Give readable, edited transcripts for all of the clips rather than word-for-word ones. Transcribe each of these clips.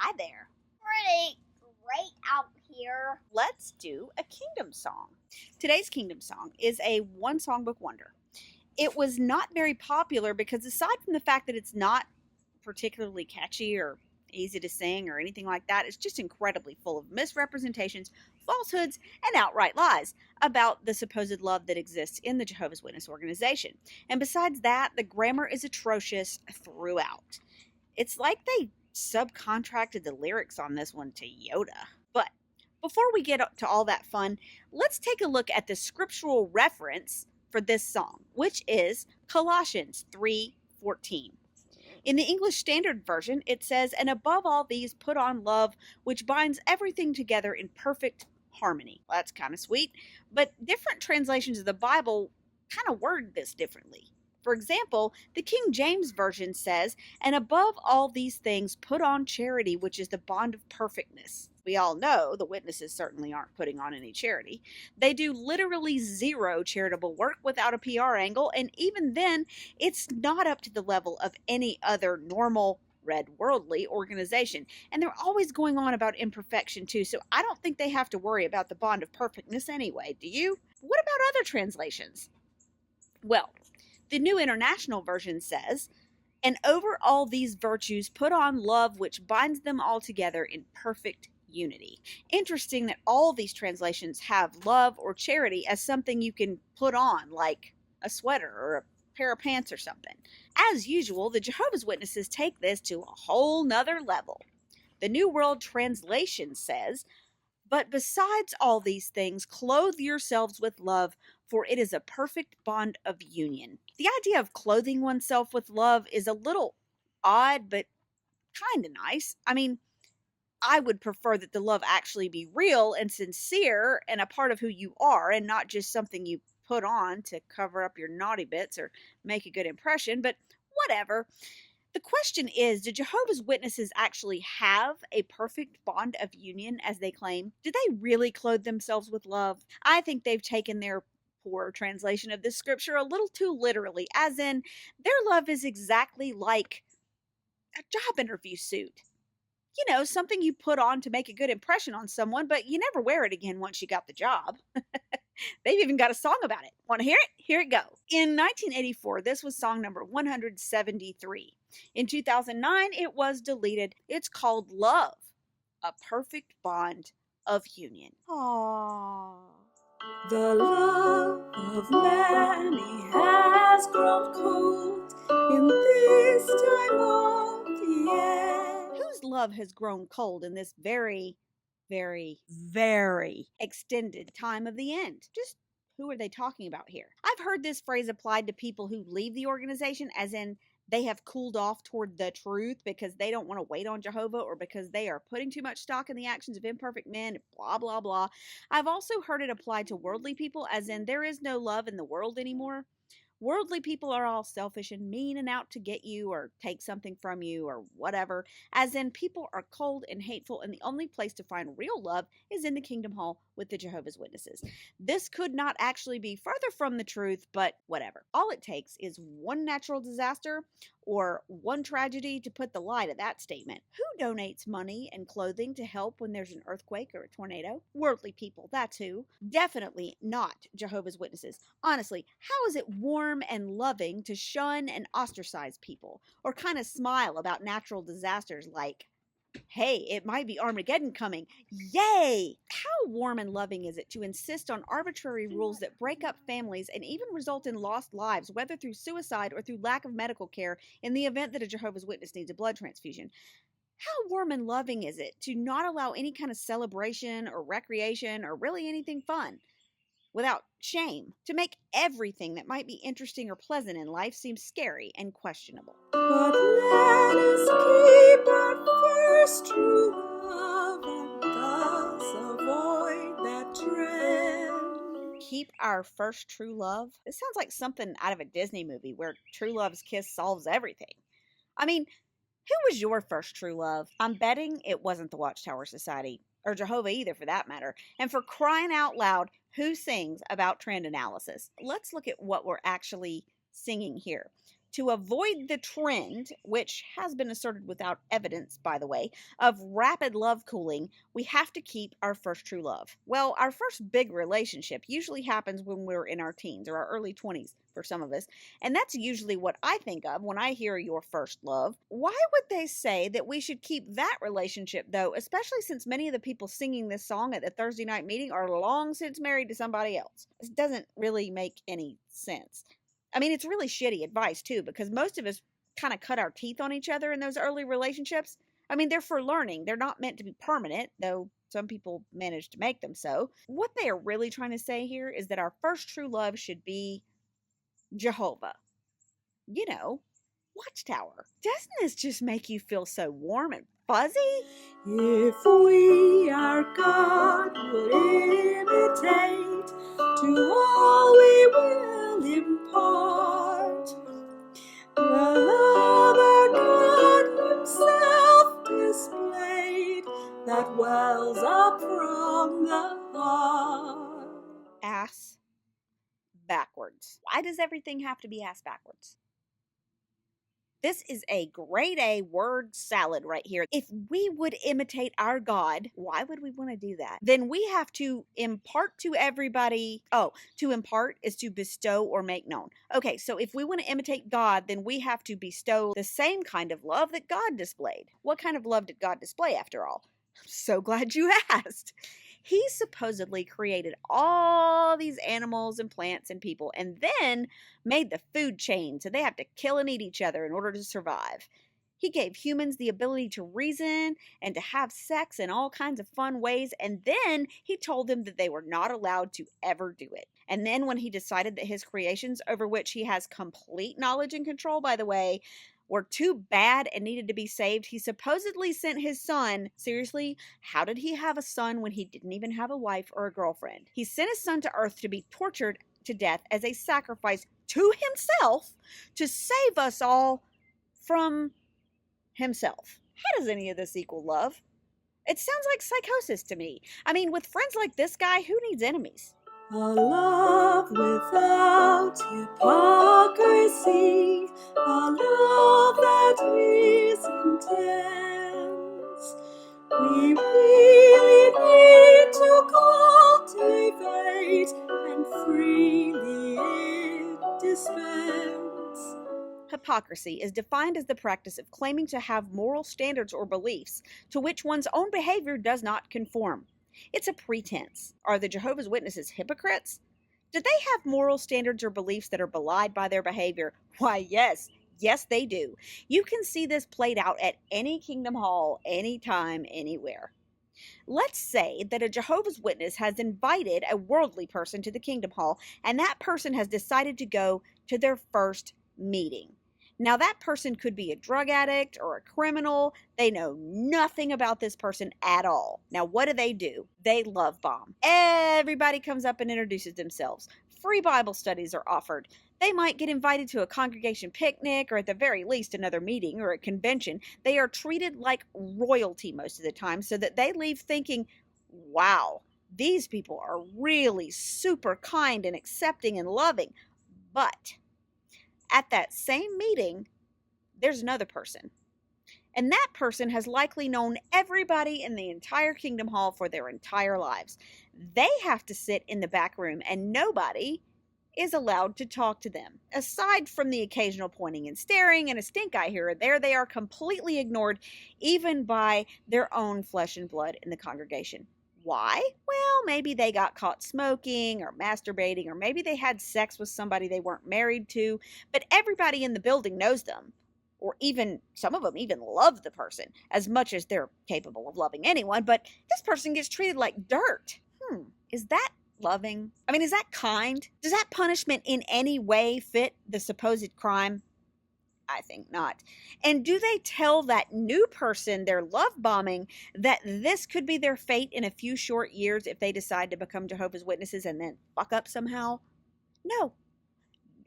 Hi there. Pretty great out here. Let's do a kingdom song. Today's kingdom song is a one songbook wonder. It was not very popular because, aside from the fact that it's not particularly catchy or easy to sing or anything like that, it's just incredibly full of misrepresentations, falsehoods, and outright lies about the supposed love that exists in the Jehovah's Witness organization. And besides that, the grammar is atrocious throughout. It's like they subcontracted the lyrics on this one to Yoda. But before we get to all that fun, let's take a look at the scriptural reference for this song, which is Colossians 3:14. In the English Standard Version, it says, "And above all these, put on love, which binds everything together in perfect harmony." Well, that's kind of sweet, but different translations of the Bible kind of word this differently. For example, the King James Version says, "And above all these things, put on charity, which is the bond of perfectness." We all know the witnesses certainly aren't putting on any charity. They do literally zero charitable work without a PR angle, and even then, it's not up to the level of any other normal red worldly organization. And they're always going on about imperfection too, so I don't think they have to worry about the bond of perfectness anyway. Do you? What about other translations? Well, the New International Version says, "And over all these virtues, put on love, which binds them all together in perfect unity." Interesting that all these translations have love or charity as something you can put on, like a sweater or a pair of pants or something. As usual, the Jehovah's Witnesses take this to a whole nother level. The New World Translation says, "But besides all these things, clothe yourselves with love, for it is a perfect bond of union." The idea of clothing oneself with love is a little odd, but kind of nice. I mean, I would prefer that the love actually be real and sincere and a part of who you are, and not just something you put on to cover up your naughty bits or make a good impression, but whatever. The question is, do Jehovah's Witnesses actually have a perfect bond of union as they claim? Do they really clothe themselves with love? I think they've taken their poor translation of this scripture a little too literally, as in, their love is exactly like a job interview suit. You know, something you put on to make a good impression on someone, but you never wear it again once you got the job. They've even got a song about it. Want to hear it? Here it goes. In 1984, this was song number 173. In 2009, it was deleted. It's called Love, a Perfect Bond of Union. Aww. The love of many has grown cold in this time of the end. Whose love has grown cold in this very extended time of the end? Just who are they talking about here? I've heard this phrase applied to people who leave the organization, as in they have cooled off toward the truth because they don't want to wait on Jehovah, or because they are putting too much stock in the actions of imperfect men, blah, blah, blah. I've also heard it applied to worldly people, as in there is no love in the world anymore. Worldly people are all selfish and mean and out to get you or take something from you or whatever, as in people are cold and hateful, and the only place to find real love is in the Kingdom Hall with the Jehovah's Witnesses. This could not actually be further from the truth, but whatever. All it takes is one natural disaster or one tragedy to put the lie to that statement. Who donates money and clothing to help when there's an earthquake or a tornado? Worldly people, that's who. Definitely not Jehovah's Witnesses. Honestly, how is it warm and loving to shun and ostracize people, or kind of smile about natural disasters like, "Hey, it might be Armageddon coming. Yay!" How warm and loving is it to insist on arbitrary rules that break up families and even result in lost lives, whether through suicide or through lack of medical care in the event that a Jehovah's Witness needs a blood transfusion? How warm and loving is it to not allow any kind of celebration or recreation or really anything fun without shame, to make everything that might be interesting or pleasant in life seem scary and questionable? But let us keep our first true love and thus avoid that trend. Keep our first true love? This sounds like something out of a Disney movie where true love's kiss solves everything. I mean, who was your first true love? I'm betting it wasn't the Watchtower Society, or Jehovah either for that matter. And for crying out loud, who sings about trend analysis? Let's look at what we're actually singing here. To avoid the trend, which has been asserted without evidence, by the way, of rapid love cooling, we have to keep our first true love. Well, our first big relationship usually happens when we're in our teens or our early 20s for some of us, and that's usually what I think of when I hear your first love. Why would they say that we should keep that relationship, though, especially since many of the people singing this song at the Thursday night meeting are long since married to somebody else? This doesn't really make any sense. I mean, it's really shitty advice, too, because most of us kind of cut our teeth on each other in those early relationships. I mean, they're for learning. They're not meant to be permanent, though some people manage to make them so. What they are really trying to say here is that our first true love should be Jehovah. You know, Watchtower. Doesn't this just make you feel so warm and fuzzy? If we our God would imitate, to all we will impart the love our God himself displayed, that wells up from the heart. Ass backwards. Why does everything have to be ass backwards? This is a grade A word salad right here. If we would imitate our God, why would we want to do that? Then we have to impart to everybody. Oh, to impart is to bestow or make known. Okay, so if we want to imitate God, then we have to bestow the same kind of love that God displayed. What kind of love did God display, after all? I'm so glad you asked. He supposedly created all these animals and plants and people and then made the food chain so they have to kill and eat each other in order to survive. He gave humans the ability to reason and to have sex in all kinds of fun ways, and then he told them that they were not allowed to ever do it. And then when he decided that his creations, over which he has complete knowledge and control, by the way, were too bad and needed to be saved, he supposedly sent his son. Seriously, how did he have a son when he didn't even have a wife or a girlfriend? He sent his son to earth to be tortured to death as a sacrifice to himself to save us all from himself. How does any of this equal love? It sounds like psychosis to me. I mean, with friends like this guy, who needs enemies? A love without hypocrisy, a love that is intense. We really need to cultivate and freely it dispense. Hypocrisy is defined as the practice of claiming to have moral standards or beliefs to which one's own behavior does not conform. It's a pretense. Are the Jehovah's Witnesses hypocrites? Do they have moral standards or beliefs that are belied by their behavior? Why, yes. Yes, they do. You can see this played out at any Kingdom Hall, anytime, anywhere. Let's say that a Jehovah's Witness has invited a worldly person to the Kingdom Hall, and that person has decided to go to their first meeting. Now, that person could be a drug addict or a criminal. They know nothing about this person at all. Now, what do? They love bomb. Everybody comes up and introduces themselves. Free Bible studies are offered. They might get invited to a congregation picnic or at the very least another meeting or a convention. They are treated like royalty most of the time so that they leave thinking, wow, these people are really super kind and accepting and loving. But at that same meeting, there's another person. And that person has likely known everybody in the entire Kingdom Hall for their entire lives. They have to sit in the back room and nobody is allowed to talk to them. Aside from the occasional pointing and staring and a stink eye here or there, they are completely ignored even by their own flesh and blood in the congregation. Why? Well, maybe they got caught smoking or masturbating, or maybe they had sex with somebody they weren't married to, but everybody in the building knows them, or even some of them even love the person as much as they're capable of loving anyone, but this person gets treated like dirt. Is that loving? I mean, is that kind? Does that punishment in any way fit the supposed crime? I think not. And do they tell that new person they're love bombing that this could be their fate in a few short years if they decide to become Jehovah's Witnesses and then fuck up somehow? No.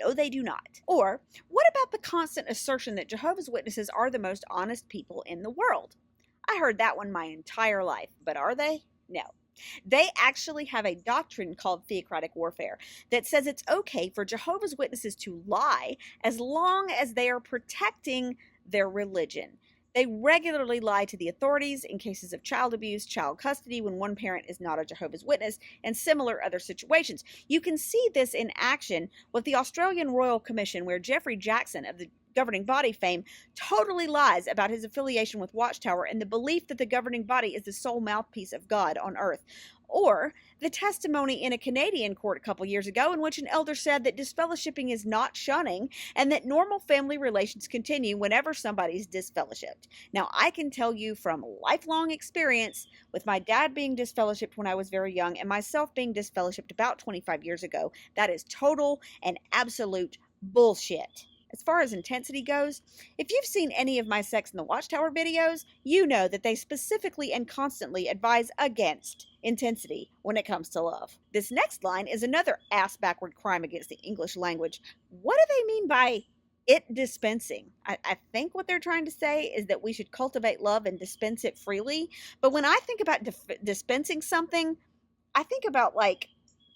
No, they do not. Or what about the constant assertion that Jehovah's Witnesses are the most honest people in the world? I heard that one my entire life, but are they? No. They actually have a doctrine called theocratic warfare that says it's okay for Jehovah's Witnesses to lie as long as they are protecting their religion. They regularly lie to the authorities in cases of child abuse, child custody when one parent is not a Jehovah's Witness, and similar other situations. You can see this in action with the Australian Royal Commission, where Jeffrey Jackson of the governing body fame totally lies about his affiliation with Watchtower and the belief that the governing body is the sole mouthpiece of God on earth. Or the testimony in a Canadian court a couple years ago in which an elder said that disfellowshipping is not shunning and that normal family relations continue whenever somebody's disfellowshipped. Now, I can tell you from lifelong experience, with my dad being disfellowshipped when I was very young and myself being disfellowshipped about 25 years ago, that is total and absolute bullshit. As far as intensity goes, if you've seen any of my Sex in the Watchtower videos, you know that they specifically and constantly advise against intensity when it comes to love. This next line is another ass-backward crime against the English language. What do they mean by it dispensing? I think what they're trying to say is that we should cultivate love and dispense it freely. But when I think about dispensing something, I think about like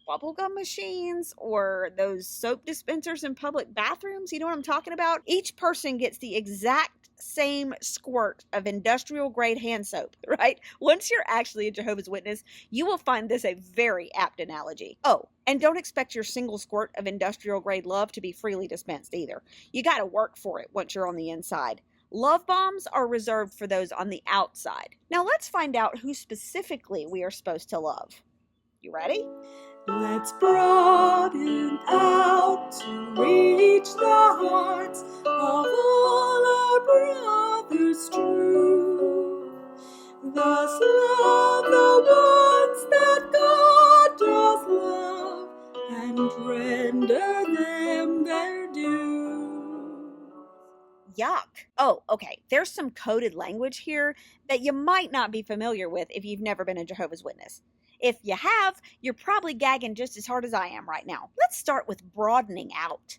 bubblegum machines or those soap dispensers in public bathrooms. You know what I'm talking about? Each person gets the exact same squirt of industrial grade hand soap, right? Once you're actually a Jehovah's Witness, you will find this a very apt analogy. Oh, and don't expect your single squirt of industrial grade love to be freely dispensed either. You got to work for it once you're on the inside. Love bombs are reserved for those on the outside. Now let's find out who specifically we are supposed to love. You ready? Let's broaden out to reach the hearts of all our brothers true. Thus love the ones that God does love, and render them their due. Yuck. Oh, okay. There's some coded language here that you might not be familiar with if you've never been a Jehovah's Witness. If you have, you're probably gagging just as hard as I am right now. Let's start with broadening out.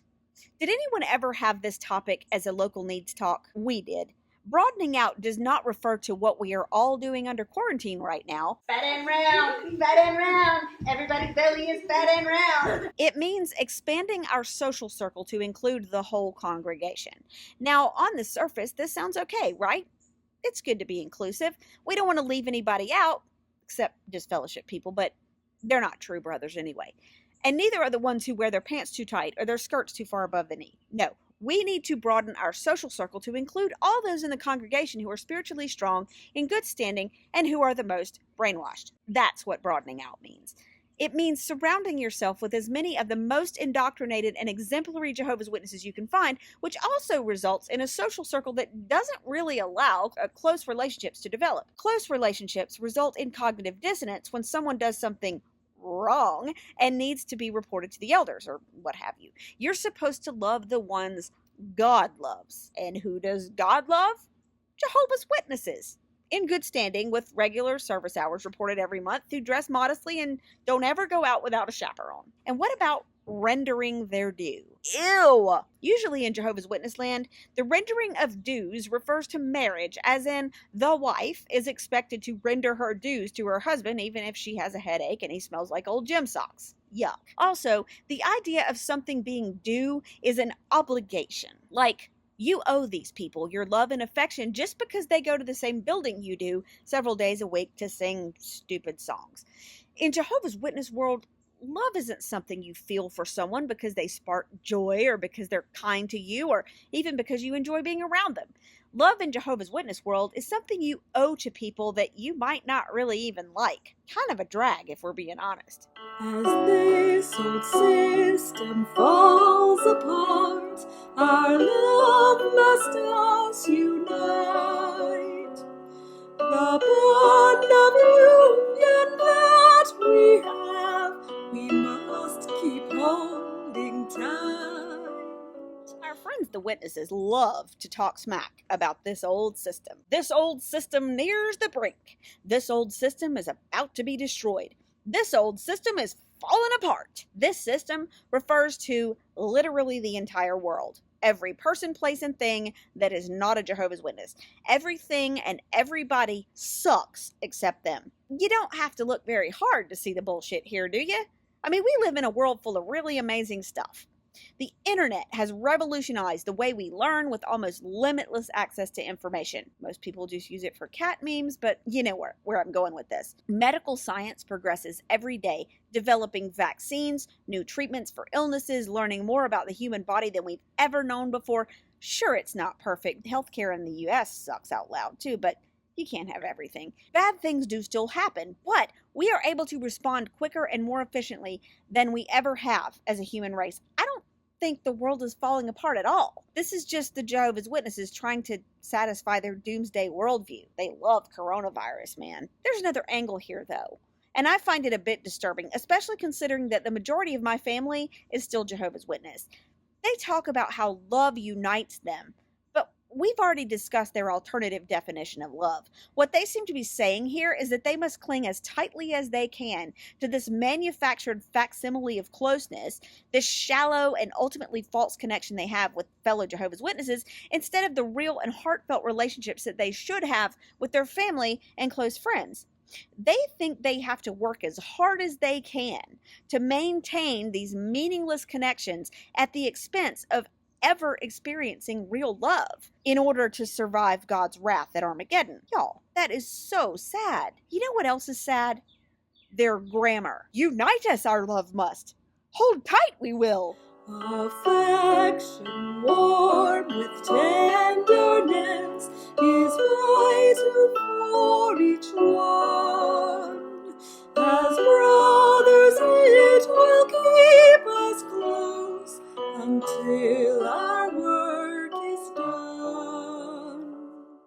Did anyone ever have this topic as a local needs talk? We did. Broadening out does not refer to what we are all doing under quarantine right now. Fat and round, everybody's belly is fat and round. It means expanding our social circle to include the whole congregation. Now, on the surface, this sounds okay, right? It's good to be inclusive. We don't want to leave anybody out, except disfellowship people, but they're not true brothers anyway. And neither are the ones who wear their pants too tight or their skirts too far above the knee. No, we need to broaden our social circle to include all those in the congregation who are spiritually strong, in good standing, and who are the most brainwashed. That's what broadening out means. It means surrounding yourself with as many of the most indoctrinated and exemplary Jehovah's Witnesses you can find, which also results in a social circle that doesn't really allow close relationships to develop. Close relationships result in cognitive dissonance when someone does something wrong and needs to be reported to the elders or what have you. You're supposed to love the ones God loves. And who does God love? Jehovah's Witnesses. In good standing with regular service hours reported every month, who dress modestly and don't ever go out without a chaperone. And what about rendering their due? Ew! Usually in Jehovah's Witness land, the rendering of dues refers to marriage, as in the wife is expected to render her dues to her husband even if she has a headache and he smells like old gym socks. Yuck. Also, the idea of something being due is an obligation. Like, you owe these people your love and affection just because they go to the same building you do several days a week to sing stupid songs. In Jehovah's Witness world, love isn't something you feel for someone because they spark joy or because they're kind to you or even because you enjoy being around them. Love in Jehovah's Witness world is something you owe to people that you might not really even like. Kind of a drag if we're being honest. As this old system falls apart, our love must us unite. The bond of union that we have, we must keep holding tight. Our friends the Witnesses love to talk smack about this old system. This old system nears the brink. This old system is about to be destroyed. This old system is falling apart. This system refers to literally the entire world. every person, place, and thing that is not a Jehovah's Witness. Everything and everybody sucks except them. You don't have to look very hard to see the bullshit here, do you? I mean, we live in a world full of really amazing stuff. The internet has revolutionized the way we learn with almost limitless access to information. Most people just use it for cat memes, but you know where I'm going with this. Medical science progresses every day, developing vaccines, new treatments for illnesses, learning more about the human body than we've ever known before. Sure, it's not perfect. Healthcare in the US sucks out loud too, but you can't have everything. Bad things do still happen, but we are able to respond quicker and more efficiently than we ever have as a human race. I don't think the world is falling apart at all. This is just the Jehovah's Witnesses trying to satisfy their doomsday worldview. They love coronavirus, man. There's another angle here, though, and I find it a bit disturbing, especially considering that the majority of my family is still Jehovah's Witness. They talk about how love unites them, but we've already discussed their alternative definition of love. What they seem to be saying here is that they must cling as tightly as they can to this manufactured facsimile of closeness, this shallow and ultimately false connection they have with fellow Jehovah's Witnesses, instead of the real and heartfelt relationships that they should have with their family and close friends. They think they have to work as hard as they can to maintain these meaningless connections at the expense of ever experiencing real love in order to survive God's wrath at Armageddon. Y'all, that is so sad. You know what else is sad? Their grammar. Unite us, our love must. Hold tight, we will. Affection warm with tenderness is vital for each one. As brothers it will keep us close until our work is done.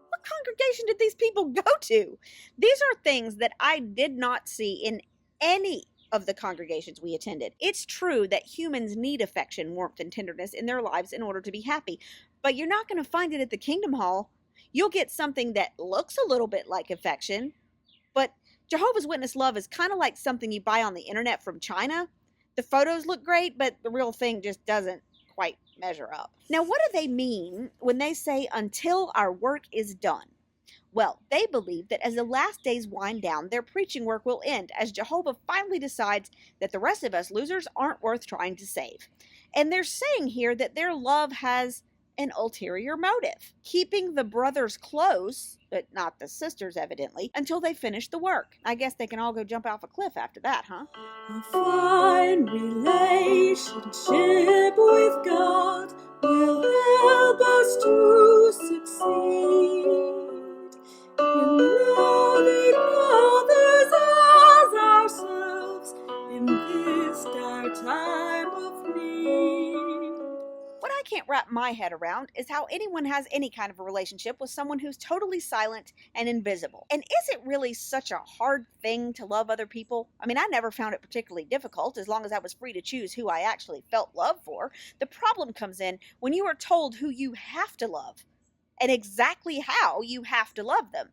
What congregation did these people go to? These are things that I did not see in any of the congregations we attended. It's true that humans need affection, warmth, and tenderness in their lives in order to be happy, but you're not going to find it at the Kingdom Hall. You'll get something that looks a little bit like affection, but Jehovah's Witness love is kind of like something you buy on the internet from China. The photos look great, but the real thing just doesn't quite measure up. Now, what do they mean when they say, until our work is done? Well, they believe that as the last days wind down, their preaching work will end, as Jehovah finally decides that the rest of us losers aren't worth trying to save. And they're saying here that their love has an ulterior motive, keeping the brothers close, but not the sisters evidently, until they finish the work. I guess they can all go jump off a cliff after that, huh? A fine relationship with God will help us to succeed in loving others as ourselves in this dire time of need. What I can't wrap my head around is how anyone has any kind of a relationship with someone who's totally silent and invisible. And is it really such a hard thing to love other people? I mean, I never found it particularly difficult as long as I was free to choose who I actually felt love for. The problem comes in when you are told who you have to love and exactly how you have to love them.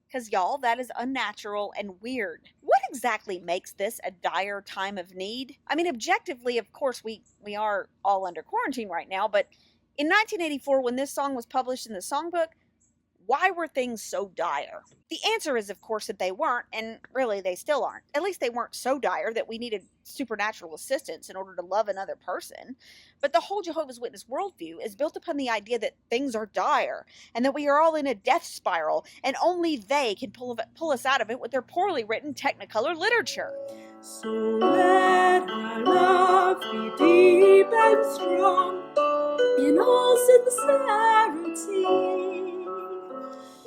Because, y'all, that is unnatural and weird. What exactly makes this a dire time of need? I mean, objectively, of course, we are all under quarantine right now, but in 1984, when this song was published in the songbook, why were things so dire? The answer is, of course, that they weren't, and really, they still aren't. At least they weren't so dire that we needed supernatural assistance in order to love another person. But the whole Jehovah's Witness worldview is built upon the idea that things are dire, and that we are all in a death spiral, and only they can pull us out of it with their poorly written Technicolor literature. So let our love be deep and strong in all sincerity.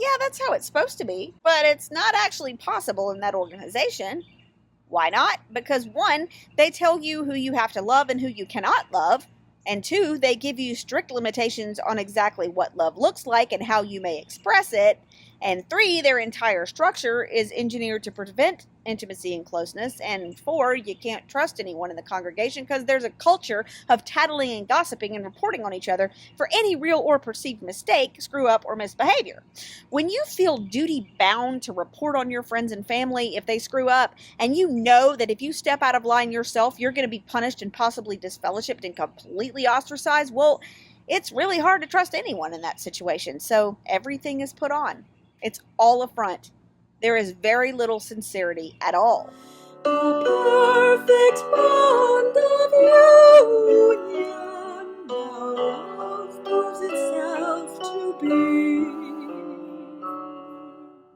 Yeah, that's how it's supposed to be, but it's not actually possible in that organization. Why not? Because 1, they tell you who you have to love and who you cannot love, and 2, they give you strict limitations on exactly what love looks like and how you may express it, and 3, their entire structure is engineered to prevent intimacy and closeness, and 4, you can't trust anyone in the congregation because there's a culture of tattling and gossiping and reporting on each other for any real or perceived mistake, screw up, or misbehavior. When you feel duty bound to report on your friends and family if they screw up, and you know that if you step out of line yourself, you're going to be punished and possibly disfellowshipped and completely ostracized, well, It's really hard to trust anyone in that situation, so everything is put on. It's all a front. There is very little sincerity at all. A perfect bond of union, love proves itself to be.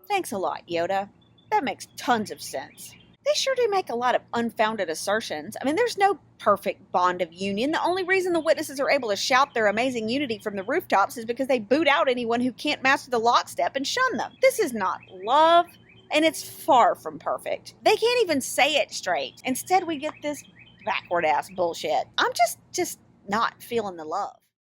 Thanks a lot, Yoda. That makes tons of sense. They sure do make a lot of unfounded assertions. I mean, there's no perfect bond of union. The only reason the witnesses are able to shout their amazing unity from the rooftops is because they boot out anyone who can't master the lockstep and shun them. This is not love, and it's far from perfect. They can't even say it straight. Instead, we get this backward-ass bullshit. I'm just not feeling the love.